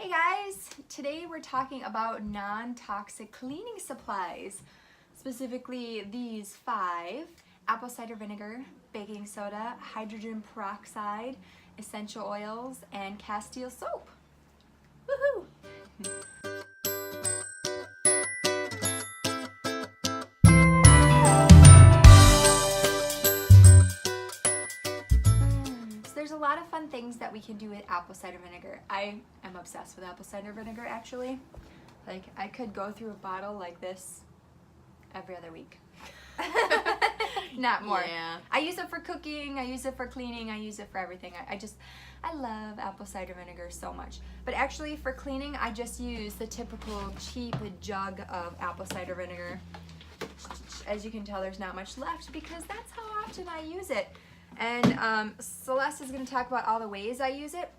Hey guys, today we're talking about non-toxic cleaning supplies, specifically these 5: apple cider vinegar, baking soda, hydrogen peroxide, essential oils, and Castile soap. Woohoo! There's a lot of fun things that we can do with apple cider vinegar. I am obsessed with apple cider vinegar, actually. Like, I could go through a bottle like this every other week. Not more. Yeah. I use it for cooking, I use it for cleaning, I use it for everything. I love apple cider vinegar so much. But actually for cleaning, I just use the typical cheap jug of apple cider vinegar. As you can tell, there's not much left because that's how often I use it. And Celeste is going to talk about all the ways I use it.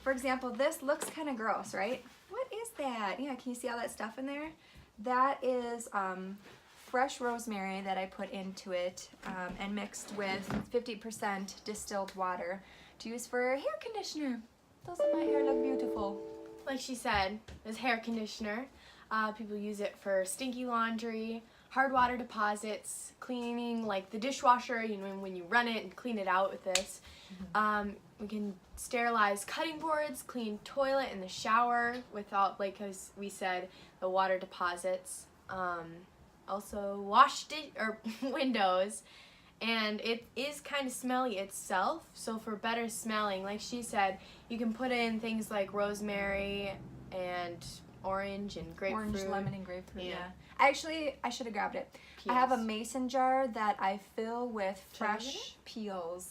For example, this looks kind of gross, right? What is that? Yeah, can you see all that stuff in there? That is fresh rosemary that I put into it and mixed with 50% distilled water to use for hair conditioner. Doesn't my hair look beautiful? Like she said, as hair conditioner. People use it for stinky laundry, hard water deposits, cleaning like the dishwasher, you know, when you run it and clean it out with this. We can sterilize cutting boards, clean toilet and the shower without, like as we said, the water deposits. Also wash windows, and it is kind of smelly itself, so for better smelling, like she said, you can put in things like rosemary and orange and grapefruit. Orange, lemon, and grapefruit, Yeah. Actually, I should have grabbed it. Peels. I have a mason jar that I fill with fresh peels.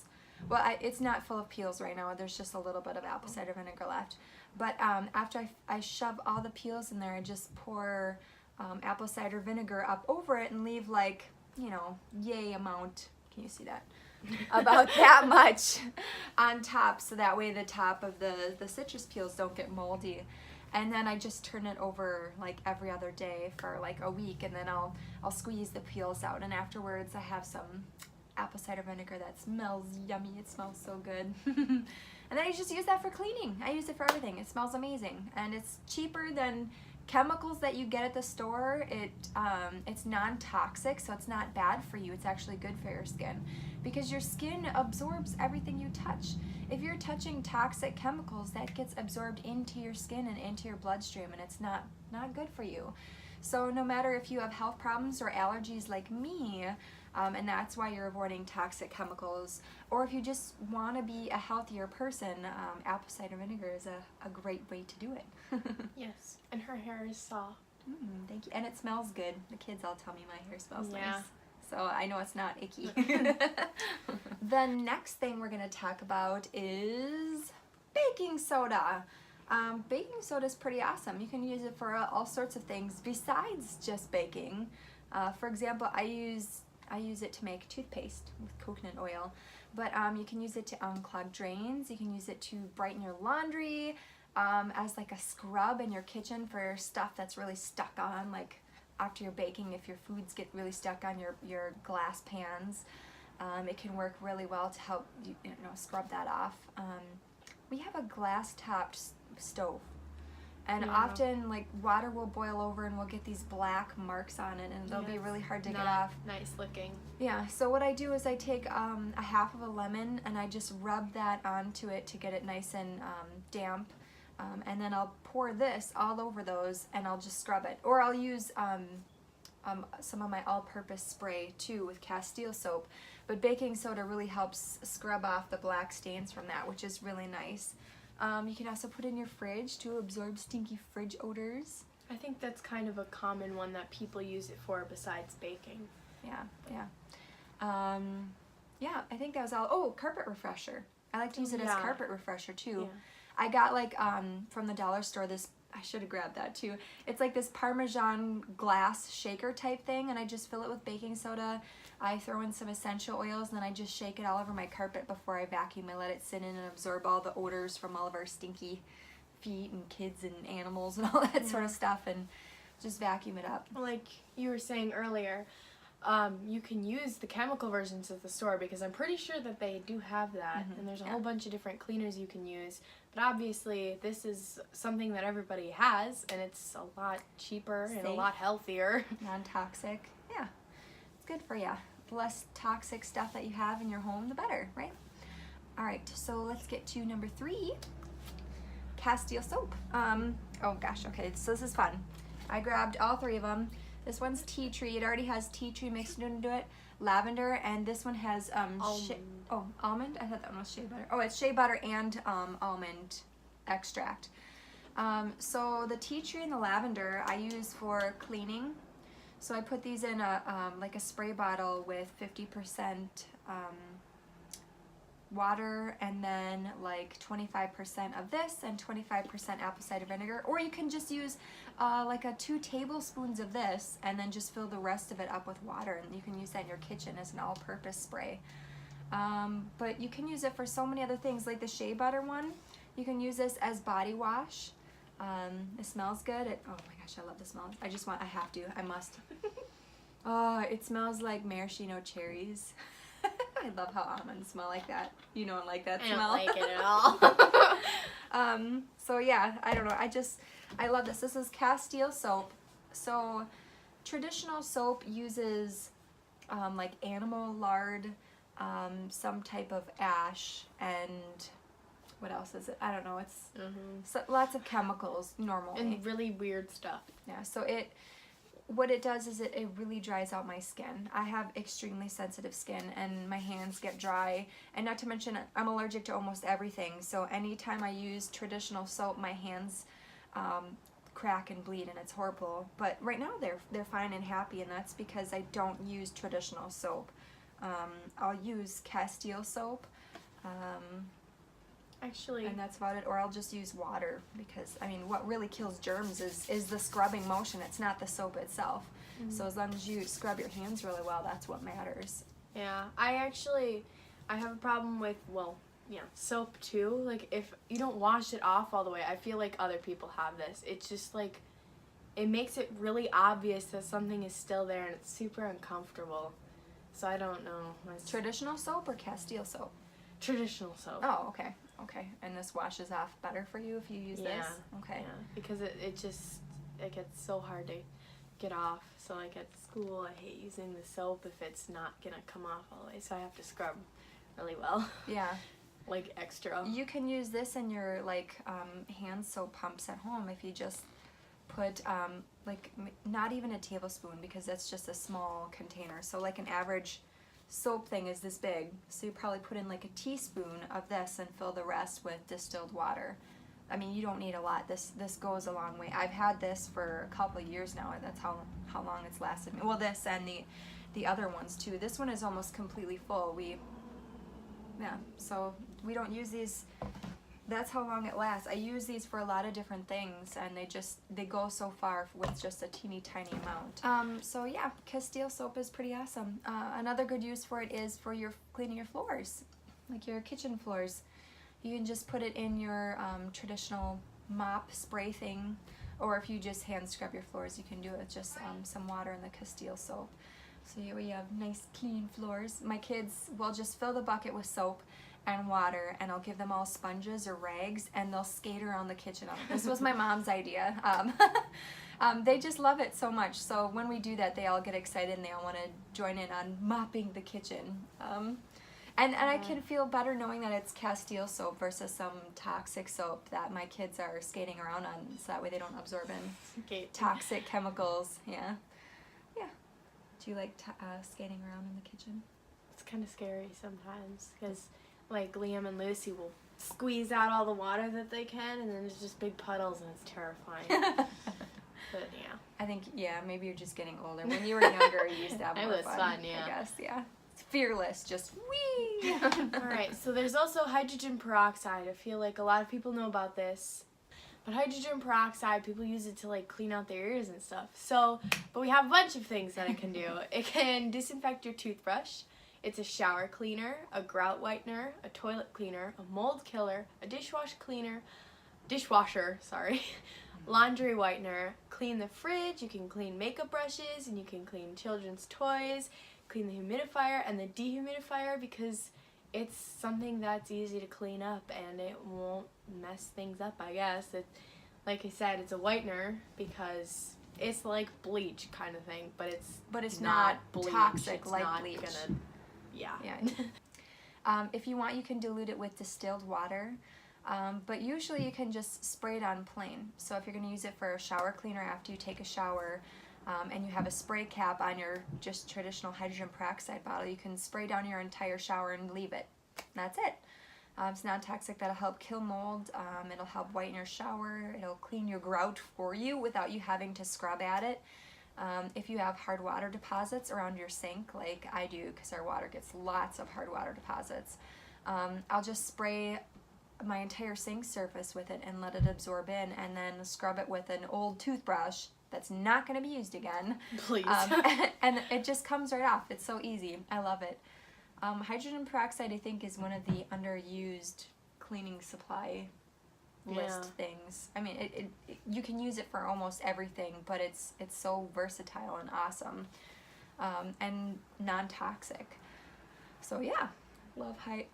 Well, it's not full of peels right now. There's just a little bit of apple cider vinegar left. But after I shove all the peels in there, I just pour apple cider vinegar up over it and leave, like, you know, yay amount. Can you see that? About that much on top, so that way the top of the citrus peels don't get moldy. And then I just turn it over like every other day for like a week, and then I'll squeeze the peels out, and afterwards I have some apple cider vinegar that smells yummy. It smells so good. And then I just use that for cleaning. I use it for everything. It smells amazing, and it's cheaper than chemicals that you get at the store. It's non-toxic, so it's not bad for you. It's actually good for your skin because your skin absorbs everything you touch. If you're touching toxic chemicals, that gets absorbed into your skin and into your bloodstream, and it's not good for you. So no matter if you have health problems or allergies like me, and that's why you're avoiding toxic chemicals, or if you just want to be a healthier person, apple cider vinegar is a great way to do it. Yes, and her hair is soft. Thank you. And it smells good. The kids all tell me my hair smells Yeah. nice. So I know it's not icky. The next thing we're going to talk about is baking soda. Baking soda is pretty awesome. You can use it for all sorts of things besides just baking. For example, I use it to make toothpaste with coconut oil, but you can use it to unclog drains. You can use it to brighten your laundry, as like a scrub in your kitchen for stuff that's really stuck on, like after you're baking, if your foods get really stuck on your glass pans. It can work really well to help you know, scrub that off. We have a glass-topped stove, and often like water will boil over and we'll get these black marks on it, and they'll be really hard to get off. Nice looking. Yeah, so what I do is I take a half of a lemon and I just rub that onto it to get it nice and damp. And then I'll pour this all over those and I'll just scrub it. Or I'll use some of my all-purpose spray too with Castile soap. But baking soda really helps scrub off the black stains from that, which is really nice. You can also put it in your fridge to absorb stinky fridge odors. I think that's kind of a common one that people use it for besides baking. Yeah. Yeah, I think that was all. Oh, carpet refresher. I like to use it as carpet refresher too. Yeah. I got like from the dollar store this, I should have grabbed that too. It's like this Parmesan glass shaker type thing, and I just fill it with baking soda. I throw in some essential oils, and then I just shake it all over my carpet before I vacuum. I let it sit in and absorb all the odors from all of our stinky feet and kids and animals and all that sort of stuff, and just vacuum it up. Like you were saying earlier, you can use the chemical versions at the store because I'm pretty sure that they do have that. And there's a whole bunch of different cleaners you can use. But obviously, this is something that everybody has, and it's a lot cheaper and a lot healthier. Non-toxic. Yeah, it's good for you. The less toxic stuff that you have in your home, the better, right? All right, so let's get to number 3, Castile soap. Oh gosh, okay, so this is fun. I grabbed all 3 of them. This one's tea tree. It already has tea tree mixed into it, lavender, and this one has almond. I thought that one was shea butter. Oh, it's shea butter and almond extract. So the tea tree and the lavender I use for cleaning. So I put these in a like a spray bottle with 50% water, and then like 25% of this and 25% apple cider vinegar, or you can just use like 2 tablespoons of this and then just fill the rest of it up with water, and you can use that in your kitchen as an all-purpose spray. But you can use it for so many other things, like the shea butter one. You can use this as body wash. It smells good. Oh my gosh, I love the smell. I must. Oh, it smells like maraschino cherries. I love how almonds smell like that. You don't like that smell? I don't like it at all. So yeah, I don't know. I love this. This is Castile soap. So traditional soap uses like animal lard, some type of ash, and what else is it? I don't know. It's lots of chemicals normally. And really weird stuff. Yeah, so what it does is it really dries out my skin. I have extremely sensitive skin and my hands get dry, and not to mention I'm allergic to almost everything, so anytime I use traditional soap my hands crack and bleed, and it's horrible. But right now they're fine and happy, and that's because I don't use traditional soap. I'll use Castile soap. Actually, and that's about it, or I'll just use water, because I mean what really kills germs is the scrubbing motion. It's not the soap itself. So as long as you scrub your hands really well, that's what matters. Yeah, I have a problem with, soap too. Like if you don't wash it off all the way, I feel like other people have this. It's just like, it makes it really obvious that something is still there, and it's super uncomfortable. So I don't know. Traditional soap or Castile soap? Traditional soap. Oh, okay. Okay, and this washes off better for you if you use this? Okay. Yeah, because it gets so hard to get off. So like at school, I hate using the soap if it's not gonna come off all the way, so I have to scrub really well. Yeah. Like extra. You can use this in your like hand soap pumps at home if you just put like not even a tablespoon, because that's just a small container. So like an average soap thing is this big, so you probably put in like a teaspoon of this and fill the rest with distilled water. I mean, you don't need a lot. This goes a long way. I've had this for a couple of years now, and that's how long it's lasted me. Well, this and the other ones too. This one is almost completely full. So we don't use these. That's how long it lasts. I use these for a lot of different things, and they go so far with just a teeny tiny amount. So yeah, Castile soap is pretty awesome. Another good use for it is for your cleaning your floors, like your kitchen floors. You can just put it in your traditional mop spray thing, or if you just hand scrub your floors, you can do it with just some water and the Castile soap. So here we have nice clean floors. My kids will just fill the bucket with soap and water, and I'll give them all sponges or rags, and they'll skate around the kitchen. This was my mom's idea. They just love it so much, so when we do that, they all get excited and they all want to join in on mopping the kitchen. And I can feel better knowing that it's Castile soap versus some toxic soap that my kids are skating around on, so that way they don't absorb in toxic chemicals. Yeah. Do you like skating around in the kitchen? It's kind of scary sometimes, because like Liam and Lucy will squeeze out all the water that they can, and then it's just big puddles, and it's terrifying. But yeah. I think, maybe you're just getting older. When you were younger, you used to have more it was fun, yeah. I guess, yeah. It's fearless, just whee! Alright, so there's also hydrogen peroxide. I feel like a lot of people know about this. But hydrogen peroxide, people use it to like clean out their ears and stuff. But we have a bunch of things that it can do. It can disinfect your toothbrush. It's a shower cleaner, a grout whitener, a toilet cleaner, a mold killer, a dishwasher, laundry whitener, clean the fridge, you can clean makeup brushes, and you can clean children's toys, clean the humidifier and the dehumidifier, because it's something that's easy to clean up and it won't mess things up, I guess. Like I said, it's a whitener because it's like bleach kind of thing, but it's not bleach. toxic it's like not bleach. Yeah. If you want, you can dilute it with distilled water, but usually you can just spray it on plain. So if you're going to use it for a shower cleaner after you take a shower, and you have a spray cap on your just traditional hydrogen peroxide bottle, you can spray down your entire shower and leave it. That's it. It's non-toxic. That'll help kill mold. It'll help whiten your shower. It'll clean your grout for you without you having to scrub at it. If you have hard water deposits around your sink, like I do, because our water gets lots of hard water deposits, I'll just spray my entire sink surface with it and let it absorb in, and then scrub it with an old toothbrush that's not going to be used again. Please. And it just comes right off. It's so easy. I love it. Hydrogen peroxide, I think, is one of the underused cleaning supply list things. I mean, you can use it for almost everything, but it's so versatile and awesome, and non-toxic. So yeah,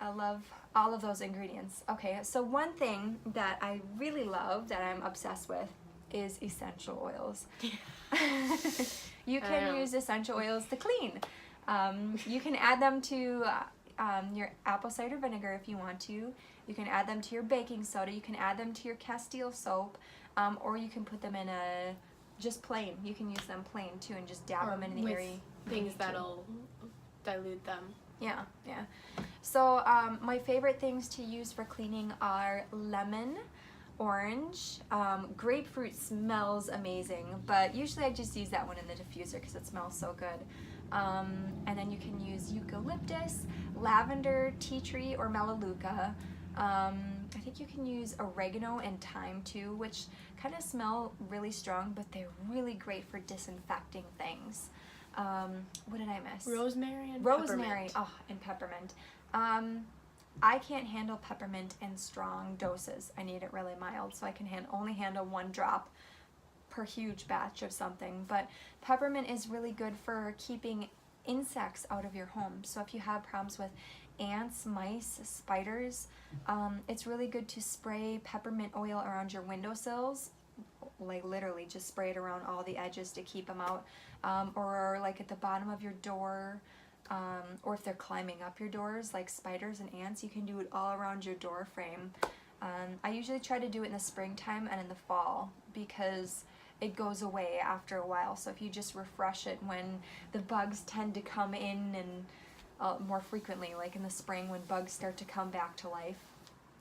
I love all of those ingredients. Okay, so one thing that I really love, that I'm obsessed with, is essential oils. You can use essential oils to clean. You can add them to your apple cider vinegar if you want to. You can add them to your baking soda. You can add them to your Castile soap, or you can put them in just plain. You can use them plain too, and just dab them in the area. Things that'll dilute them. Yeah. So my favorite things to use for cleaning are lemon, orange, grapefruit smells amazing, but usually I just use that one in the diffuser because it smells so good. And then you can use eucalyptus, lavender, tea tree, or melaleuca. I think you can use oregano and thyme too, which kind of smell really strong, but they're really great for disinfecting things. What did I miss? Rosemary and Rosemary. peppermint. Oh, and peppermint. I can't handle peppermint in strong doses. I need it really mild, so I can only handle 1 drop per huge batch of something. But peppermint is really good for keeping insects out of your home. So if you have problems with ants, mice, spiders, it's really good to spray peppermint oil around your windowsills. Like literally just spray it around all the edges to keep them out, or like at the bottom of your door, or if they're climbing up your doors like spiders and ants, you can do it all around your door frame. I usually try to do it in the springtime and in the fall because it goes away after a while. So if you just refresh it when the bugs tend to come in, and more frequently, like in the spring when bugs start to come back to life.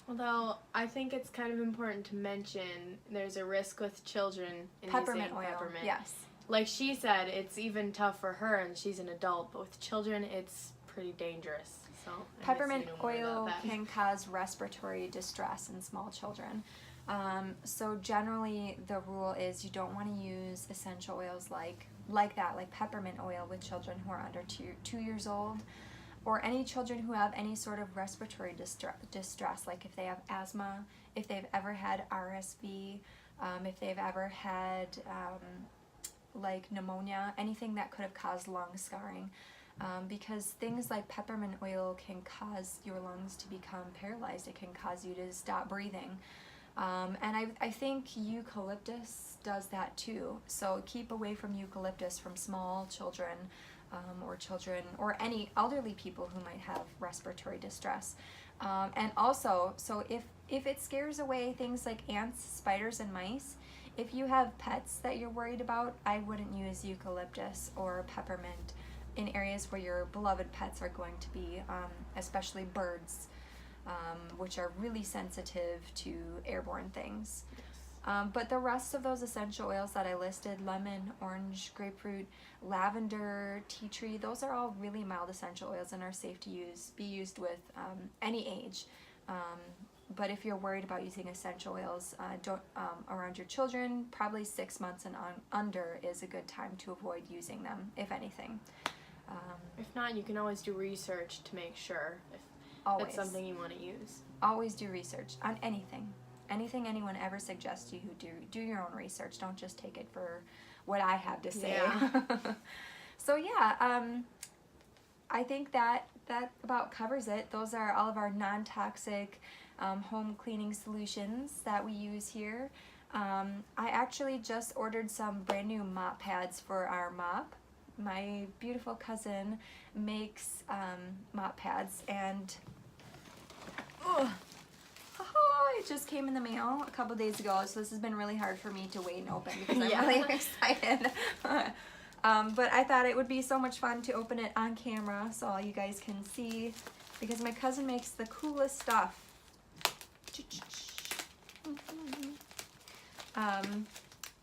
Although I think it's kind of important to mention there's a risk with children in Peppermint using oil, peppermint. yes. Like she said, it's even tough for her, and she's an adult, but with children it's pretty dangerous. So Peppermint oil can cause respiratory distress in small children. So generally the rule is you don't want to use essential oils like that, like peppermint oil, with children who are under 2 years old, or any children who have any sort of respiratory distress, like if they have asthma, if they've ever had RSV, if they've ever had like pneumonia, anything that could have caused lung scarring. Because things like peppermint oil can cause your lungs to become paralyzed. It can cause you to stop breathing. And I think eucalyptus does that too. So keep away from eucalyptus from small children, or any elderly people who might have respiratory distress. And also, so if it scares away things like ants, spiders, and mice, if you have pets that you're worried about, I wouldn't use eucalyptus or peppermint in areas where your beloved pets are going to be, especially birds, which are really sensitive to airborne things. But the rest of those essential oils that I listed, lemon, orange, grapefruit, lavender, tea tree, those are all really mild essential oils and are safe to be used with any age. But if you're worried about using essential oils around your children, probably 6 months and under is a good time to avoid using them, if anything. If not, you can always do research to make sure if Always. it's something you want to use. Always do research on anything. anything anyone ever suggests you, do your own research. Don't just take it for what I have to say. Yeah. So yeah, I think that about covers it. Those are all of our non-toxic home cleaning solutions that we use here. I actually just ordered some brand new mop pads for our mop. My beautiful cousin makes mop pads, and it just came in the mail a couple days ago, so this has been really hard for me to wait and open because I'm really excited. But I thought it would be so much fun to open it on camera so all you guys can see, because my cousin makes the coolest stuff.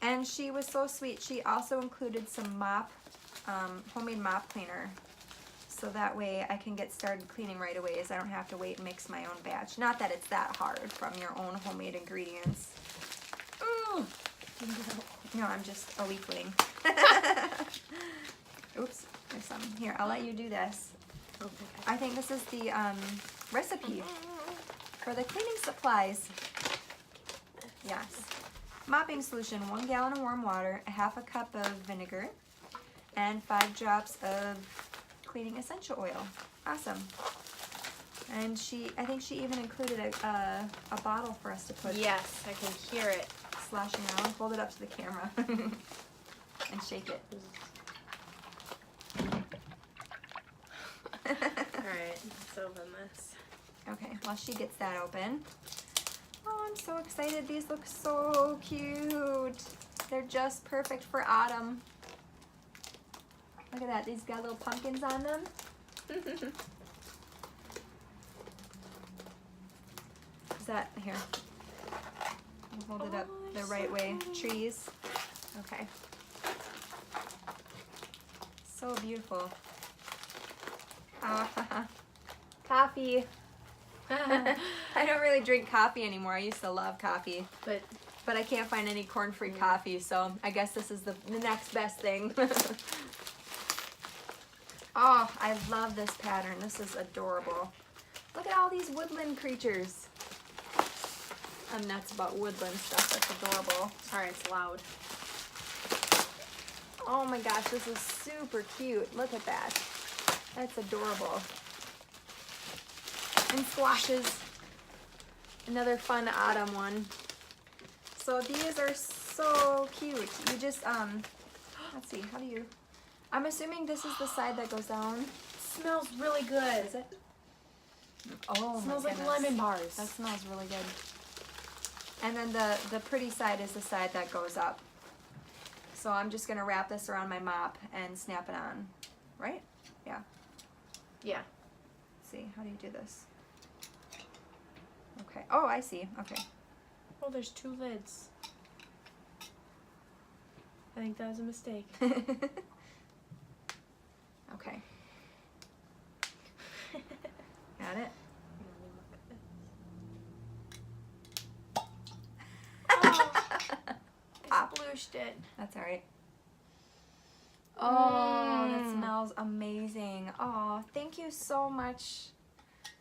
And she was so sweet. She also included some homemade mop cleaner, so that way I can get started cleaning right away, as I don't have to wait and mix my own batch. Not that it's that hard from your own homemade ingredients. Ooh. No, I'm just a weakling. Oops, there's some. Here, I'll let you do this. Okay. I think this is the recipe for the cleaning supplies. Yes. Mopping solution: 1 gallon of warm water, a half a cup of vinegar, and 5 drops of cleaning essential oil. Awesome. And I think she even included a bottle for us to put. Yes, I can hear it Sloshing around. Hold it up to the camera and shake it. Alright, let's open this. Okay, while she gets that open. Oh, I'm so excited. These look so cute. They're just perfect for autumn. Look at that. These got little pumpkins on them. Is that here? I'll hold it up the right way. Trees. Okay. So beautiful. Coffee. I don't really drink coffee anymore. I used to love coffee, but I can't find any corn-free coffee, so I guess this is the next best thing. Oh, I love this pattern. This is adorable. Look at all these woodland creatures. I'm nuts about woodland stuff. That's adorable. Sorry, it's loud. Oh my gosh, this is super cute. Look at that. That's adorable. And squashes. Another fun autumn one. So these are so cute. You just, let's see, how do you, I'm assuming this is the side that goes down. It smells really good. Is it? Oh, It smells my like goodness. lemon bars. That smells really good. And then the pretty side is the side that goes up. So I'm just gonna wrap this around my mop and snap it on, right? Yeah. Yeah. Let's see, how do you do this? Okay. Oh, I see. Okay. Oh, there's 2 lids. I think that was a mistake. Okay. Got it? Pop. Splooshed it. That's all right. Oh, that smells amazing. Oh, thank you so much.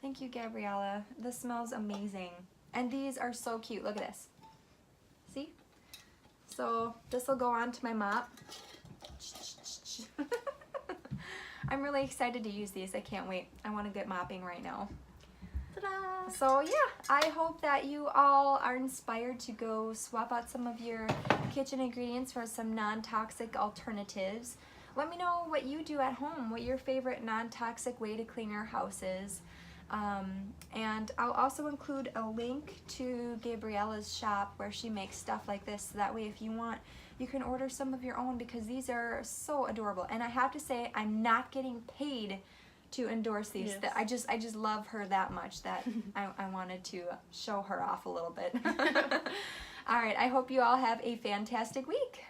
Thank you, Gabriella. This smells amazing. And these are so cute. Look at this. See? So this will go on to my mop. I'm really excited to use these. I can't wait. I want to get mopping right now. Ta-da! So yeah, I hope that you all are inspired to go swap out some of your kitchen ingredients for some non-toxic alternatives. Let me know what you do at home, what your favorite non-toxic way to clean your house is. And I'll also include a link to Gabriella's shop where she makes stuff like this, so that way if you want, you can order some of your own, because these are so adorable. And I have to say, I'm not getting paid to endorse these. Yes. I just love her that much that I wanted to show her off a little bit. All right, I hope you all have a fantastic week.